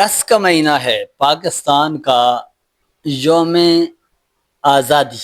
اگست کا مہینہ ہے، پاکستان کا یوم آزادی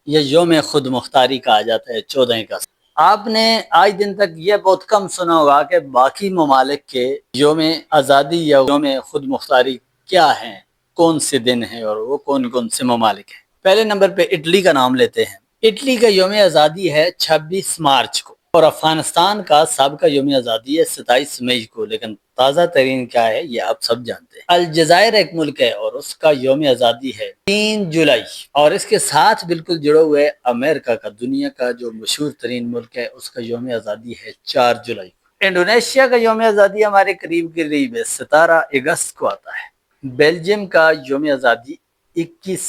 یا یوم خود مختاری کہا جاتا ہے 14 اگست۔ آپ نے آج دن تک یہ بہت کم سنا ہوگا کہ باقی ممالک کے یوم آزادی یا یوم خود مختاری کیا ہیں، کون سے دن ہیں اور وہ کون کون سے ممالک ہیں۔ پہلے نمبر پہ اٹلی کا نام لیتے ہیں۔ اٹلی کا یوم آزادی ہے 26 مارچ کو، اور افغانستان کا سابقہ یوم آزادی ہے 27 مئی کو، لیکن تازہ ترین کیا ہے یہ آپ سب جانتے ہیں۔ الجزائر ایک ملک ہے اور اس کا یوم آزادی ہے 3 جولائی، اور اس کے ساتھ بالکل جڑے ہوئے امریکہ کا، دنیا کا جو مشہور ترین ملک ہے، اس کا یوم آزادی ہے 4 جولائی کو۔ انڈونیشیا کا یوم آزادی ہمارے قریب ہے، 17 اگست کو آتا ہے۔ بیلجیم کا یوم آزادی 21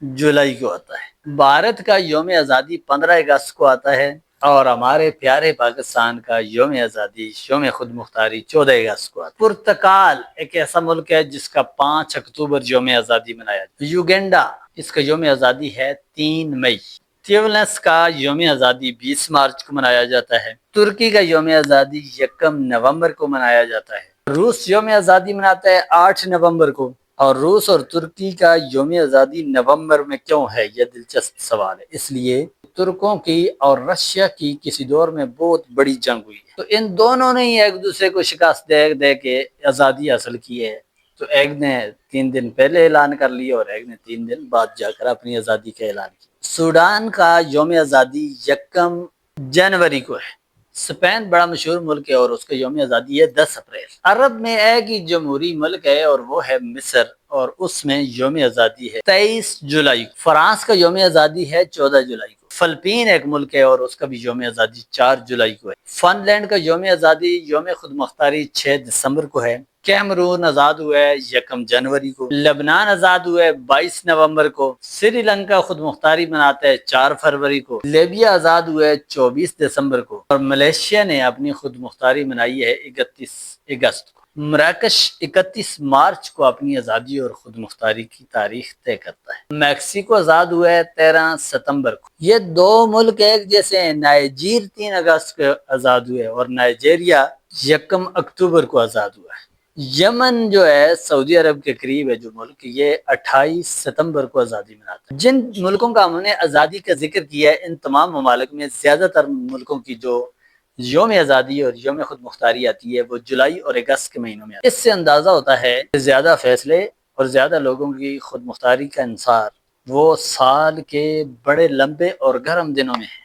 جولائی کو آتا ہے۔ بھارت کا یوم آزادی 15 اگست کو آتا ہے، اور ہمارے پیارے پاکستان کا یوم آزادی، یوم خود مختاری 14 اگست کو آتا ہے۔ پرتگال ایک ایسا ملک ہے جس کا 5 اکتوبر یوم آزادی منایا جاتا ہے۔ یوگینڈا، اس کا یوم آزادی ہے 3 مئی۔ تیونس کا یوم آزادی 20 مارچ کو منایا جاتا ہے۔ ترکی کا یوم آزادی 1 نومبر کو منایا جاتا ہے۔ روس یوم آزادی مناتا ہے 8 نومبر کو، اور روس اور ترکی کا یوم آزادی نومبر میں کیوں ہے، یہ دلچسپ سوال ہے۔ اس لیے ترکوں کی اور رشیا کی کسی دور میں بہت بڑی جنگ ہوئی ہے، تو ان دونوں نے ہی ایک دوسرے کو شکست دے کے آزادی حاصل کی ہے۔ تو ایک نے 3 دن پہلے اعلان کر لیا اور ایک نے 3 دن بعد جا کر اپنی آزادی کا اعلان کیا۔ سوڈان کا یوم آزادی 1 جنوری کو ہے۔ اسپین بڑا مشہور ملک ہے اور اس کا یوم آزادی ہے 10 اپریل۔ عرب میں ایک ہی جمہوری ملک ہے اور وہ ہے مصر، اور اس میں یوم آزادی ہے 23 جولائی کو۔ فرانس کا یوم آزادی ہے 14 جولائی کو۔ فلپین ایک ملک ہے اور اس کا بھی یوم آزادی 4 جولائی کو ہے۔ فن لینڈ کا یوم آزادی، یوم خود مختاری 6 دسمبر کو ہے۔ کیمرون آزاد ہوا ہے 1 جنوری کو۔ لبنان آزاد ہوا ہے 22 نومبر کو۔ سری لنکا خود مختاری مناتا ہے 4 فروری کو۔ لیبیا آزاد ہوا ہے 24 دسمبر کو، اور ملیشیا نے اپنی خود مختاری منائی ہے 31 اگست کو۔ مراکش 31 مارچ کو اپنی آزادی اور خود مختاری کی تاریخ طے کرتا ہے۔ میکسیکو آزاد ہوا ہے 13 ستمبر کو۔ یہ دو ملک ایک جیسے ہیں۔ نائجیر 3 اگست کو آزاد ہوئے اور نائجیریا 1 اکتوبر کو آزاد ہوا ہے۔ یمن جو ہے سعودی عرب کے قریب ہے جو ملک، یہ 28 ستمبر کو آزادی مناتا ہے۔ جن ملکوں کا ہم نے آزادی کا ذکر کیا ہے، ان تمام ممالک میں زیادہ تر ملکوں کی جو یوم آزادی اور یوم خود مختاری آتی ہے وہ جولائی اور اگست کے مہینوں میں آتی ہے۔ اس سے اندازہ ہوتا ہے کہ زیادہ فیصلے اور زیادہ لوگوں کی خود مختاری کا انحصار وہ سال کے بڑے لمبے اور گرم دنوں میں ہے۔